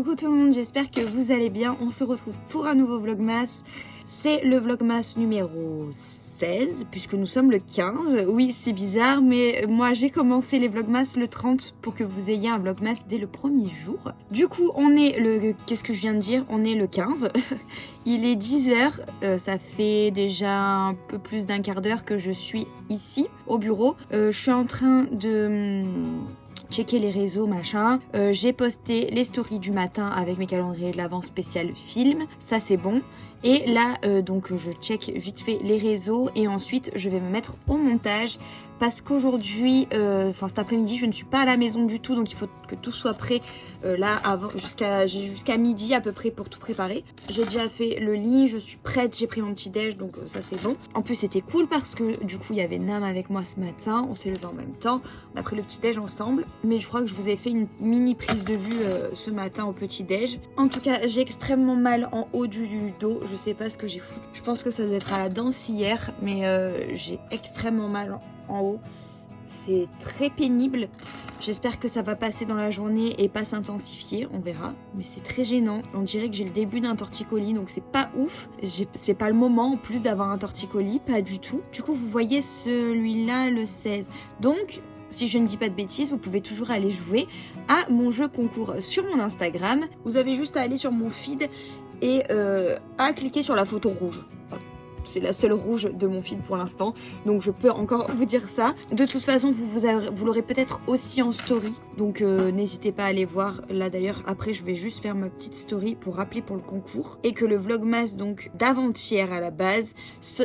Coucou tout le monde, j'espère que vous allez bien. On se retrouve pour un nouveau vlogmas. C'est le vlogmas numéro 16 puisque nous sommes le 15. Oui, c'est bizarre, mais moi j'ai commencé les vlogmas le 30 pour que vous ayez un vlogmas dès le premier jour. Du coup, on est le... Qu'est-ce que je viens de dire? On est le 15. Il est 10h. Ça fait déjà un peu plus d'un quart d'heure que je suis ici au bureau. Je suis en train de... checker les réseaux, machin. J'ai posté les stories du matin avec mes calendriers de l'avant spécial film. Ça, c'est bon. Et là, donc, je check vite fait les réseaux et ensuite, je vais me mettre au montage parce qu'aujourd'hui, cet après-midi, je ne suis pas à la maison du tout. Donc, il faut que tout soit prêt là, avant, j'ai jusqu'à midi à peu près pour tout préparer. J'ai déjà fait le lit, je suis prête, j'ai pris mon petit déj, donc ça, c'est bon. En plus, c'était cool parce que du coup, il y avait Nam avec moi ce matin. On s'est levé en même temps. On a pris le petit déj ensemble. Mais je crois que je vous ai fait une mini prise de vue ce matin au petit déj. En tout cas, j'ai extrêmement mal en haut du dos. Je sais pas ce que j'ai foutu. Je pense que ça doit être à la danse hier, mais j'ai extrêmement mal en haut. C'est très pénible. J'espère que ça va passer dans la journée et pas s'intensifier, on verra. Mais c'est très gênant. On dirait que j'ai le début d'un torticolis, donc c'est pas ouf. C'est pas le moment en plus d'avoir un torticolis, pas du tout. Du coup, vous voyez celui-là le 16. Donc, si je ne dis pas de bêtises, vous pouvez toujours aller jouer à mon jeu concours sur mon Instagram. Vous avez juste à aller sur mon feed et à cliquer sur la photo rouge. C'est la seule rouge de mon feed pour l'instant, donc je peux encore vous dire ça. De toute façon, vous l'aurez peut-être aussi en story, donc n'hésitez pas à aller voir. Là d'ailleurs, après je vais juste faire ma petite story pour rappeler pour le concours. Et que le vlogmas donc d'avant-hier à la base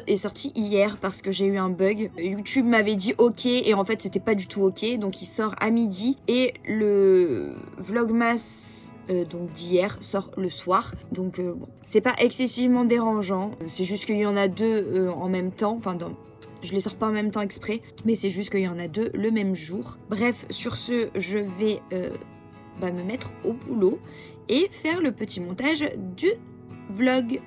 est sorti hier parce que j'ai eu un bug. YouTube m'avait dit ok et en fait c'était pas du tout ok, donc il sort à midi. Et le vlogmas donc d'hier sort le soir, donc bon, c'est pas excessivement dérangeant, c'est juste qu'il y en a deux en même temps, enfin je les sors pas en même temps exprès, mais c'est juste qu'il y en a deux le même jour. Bref, sur ce, je vais me mettre au boulot et faire le petit montage du vlog.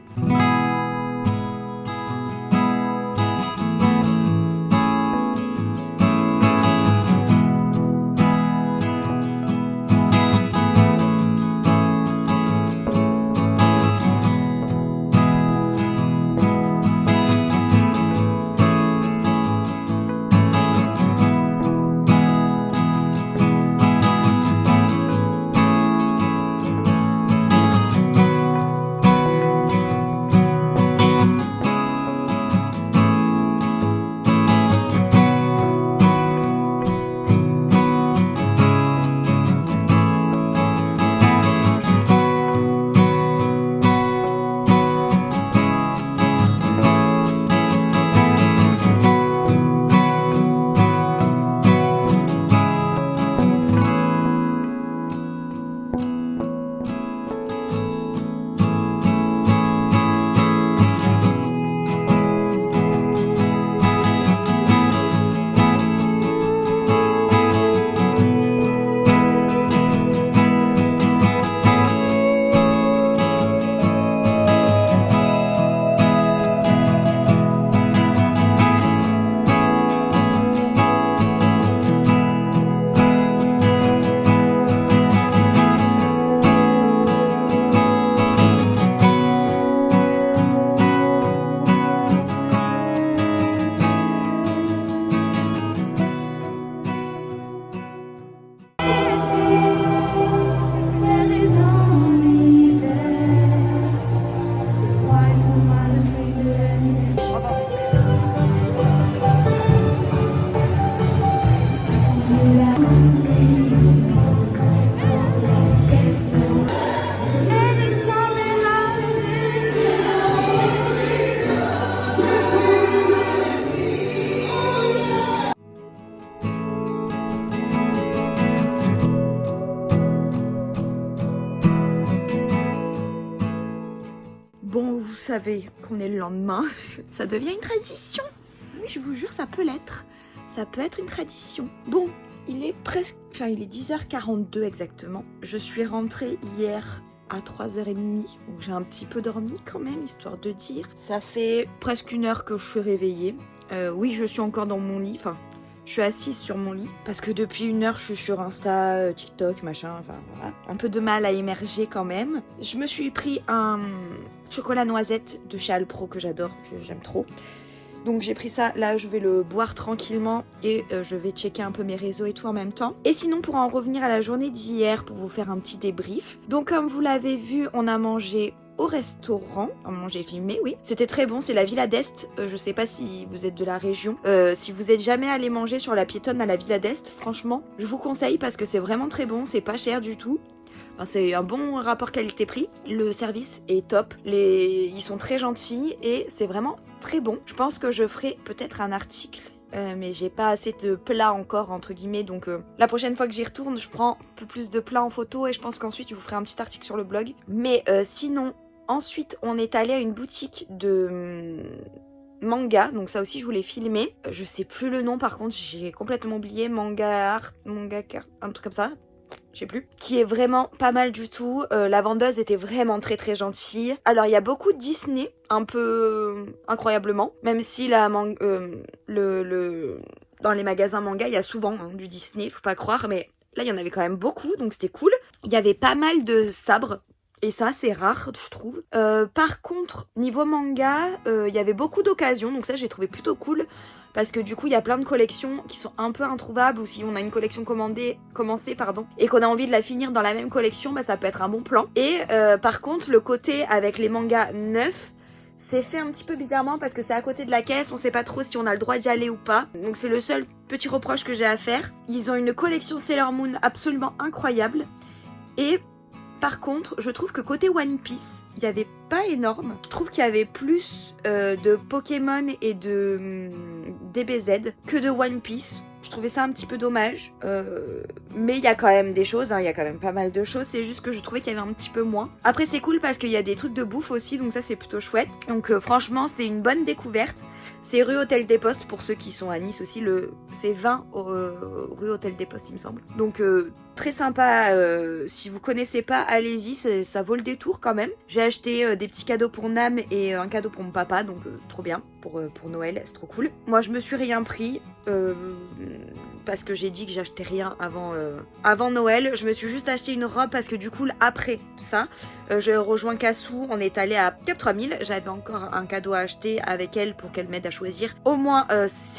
Bon, vous savez qu'on est le lendemain, ça devient une tradition. Oui, je vous jure, ça peut l'être. Ça peut être une tradition. Bon, il est 10h42 exactement. Je suis rentrée hier à 3h30, donc j'ai un petit peu dormi quand même, histoire de dire. Ça fait presque une heure que je suis réveillée. Oui, je suis encore dans mon lit, enfin, Je suis assise sur mon lit parce que depuis 1 heure je suis sur Insta, TikTok, machin, enfin voilà. Un peu de mal à émerger quand même. Je me suis pris un chocolat noisette de chez Alpro que j'adore, que j'aime trop. Donc j'ai pris ça, là je vais le boire tranquillement et je vais checker un peu mes réseaux et tout en même temps. Et sinon pour en revenir à la journée d'hier, pour vous faire un petit débrief. Donc comme vous l'avez vu, on a mangé au restaurant, j'ai filmé, oui. C'était très bon, c'est la Villa d'Est. Je sais pas si vous êtes de la région. Si vous êtes jamais allé manger sur la piétonne à la Villa d'Est, franchement, je vous conseille parce que c'est vraiment très bon, c'est pas cher du tout. Enfin, c'est un bon rapport qualité-prix. Le service est top, ils sont très gentils et c'est vraiment très bon. Je pense que je ferai peut-être un article. Mais j'ai pas assez de plats encore entre guillemets, donc la prochaine fois que j'y retourne je prends un peu plus de plats en photo et je pense qu'ensuite je vous ferai un petit article sur le blog. Mais sinon, ensuite on est allé à une boutique de manga, donc ça aussi je voulais filmer. Je sais plus le nom par contre, j'ai complètement oublié, manga art, un truc comme ça. Je sais plus, qui est vraiment pas mal du tout. La vendeuse était vraiment très très gentille. Alors il y a beaucoup de Disney, un peu incroyablement, même si dans les magasins manga il y a souvent du Disney, faut pas croire, mais là il y en avait quand même beaucoup, donc c'était cool. Il y avait pas mal de sabres. Et ça, c'est rare, je trouve. Par contre, niveau manga, il y avait beaucoup d'occasions, donc ça j'ai trouvé plutôt cool. Parce que du coup, il y a plein de collections qui sont un peu introuvables, ou si on a une collection commencée, et qu'on a envie de la finir dans la même collection, bah ça peut être un bon plan. Et par contre, le côté avec les mangas neufs, c'est fait un petit peu bizarrement parce que c'est à côté de la caisse, on sait pas trop si on a le droit d'y aller ou pas. Donc c'est le seul petit reproche que j'ai à faire. Ils ont une collection Sailor Moon absolument incroyable. Et par contre, je trouve que côté One Piece, il n'y avait pas énorme. Je trouve qu'il y avait plus de Pokémon et de DBZ que de One Piece. Je trouvais ça un petit peu dommage. Mais il y a quand même des choses, hein, il y a quand même pas mal de choses. C'est juste que je trouvais qu'il y avait un petit peu moins. Après, c'est cool parce qu'il y a des trucs de bouffe aussi, donc ça c'est plutôt chouette. Donc franchement, c'est une bonne découverte. C'est rue Hôtel des Postes pour ceux qui sont à Nice aussi. C'est 20 rue Hôtel des Postes, il me semble. Donc très sympa. Si vous connaissez pas, allez-y, ça vaut le détour quand même. J'ai acheté des petits cadeaux pour Nam et un cadeau pour mon papa, donc trop bien pour Noël, c'est trop cool. Moi, je me suis rien pris parce que j'ai dit que j'achetais rien avant Noël. Je me suis juste acheté une robe parce que du coup, après ça, j'ai rejoint Cassou. On est allé à Cap 3000. J'avais encore un cadeau à acheter avec elle pour qu'elle m'aide à choisir. Au moins,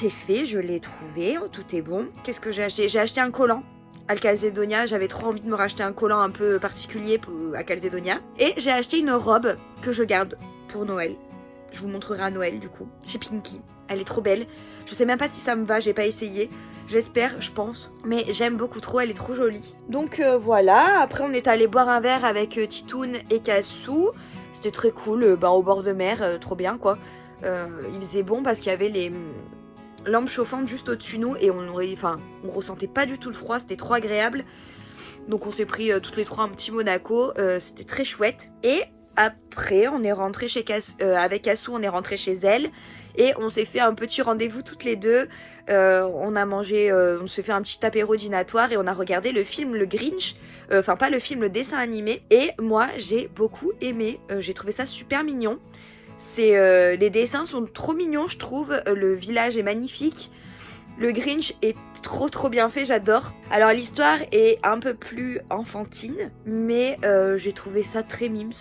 c'est fait, je l'ai trouvé. Tout est bon. Qu'est-ce que j'ai acheté? J'ai acheté un collant à Calzedonia, j'avais trop envie de me racheter un collant un peu particulier à Calzedonia. Et j'ai acheté une robe que je garde pour Noël. Je vous montrerai à Noël du coup, chez Pinky. Elle est trop belle. Je sais même pas si ça me va, j'ai pas essayé. J'espère, je pense. Mais j'aime beaucoup trop, elle est trop jolie. Donc voilà, après on est allé boire un verre avec Titoun et Cassou. C'était très cool, au bord de mer, trop bien quoi. Il faisait bon parce qu'il y avait les lampes chauffantes juste au-dessus de nous et on ressentait pas du tout le froid, c'était trop agréable. Donc on s'est pris toutes les trois un petit Monaco, c'était très chouette. Et après on est rentré avec Cassou, on est rentré chez elle et on s'est fait un petit rendez-vous toutes les deux. On a mangé, on s'est fait un petit apéro dînatoire et on a regardé le film Le Grinch, enfin pas le film, le dessin animé. Et moi j'ai beaucoup aimé, j'ai trouvé ça super mignon. Les dessins sont trop mignons je trouve, le village est magnifique, le Grinch est trop bien fait, j'adore. Alors l'histoire est un peu plus enfantine, mais j'ai trouvé ça très mimes.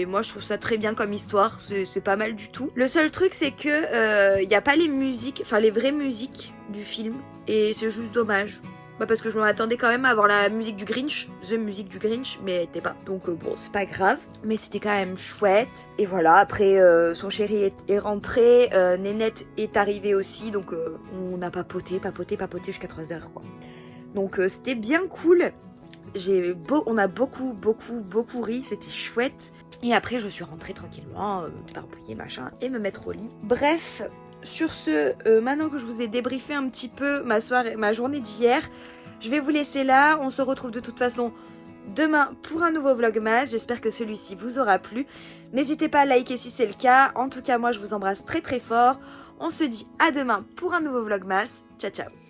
Moi je trouve ça très bien comme histoire, c'est pas mal du tout. Le seul truc c'est que y a pas les musiques, enfin les vraies musiques du film, et c'est juste dommage. Parce que je m'attendais quand même à avoir la musique du Grinch, The musique du Grinch, mais elle était pas. Donc bon, c'est pas grave, mais c'était quand même chouette. Et voilà, après son chéri est rentré, Nénette est arrivée aussi, donc on a papoté jusqu'à 3h quoi. Donc c'était bien cool. On a beaucoup ri, c'était chouette. Et après je suis rentrée tranquillement, barbouiller machin, et me mettre au lit. Bref. Sur ce, maintenant que je vous ai débriefé un petit peu ma journée d'hier, je vais vous laisser là. On se retrouve de toute façon demain pour un nouveau vlogmas. J'espère que celui-ci vous aura plu. N'hésitez pas à liker si c'est le cas. En tout cas, moi, je vous embrasse très fort. On se dit à demain pour un nouveau vlogmas. Ciao, ciao.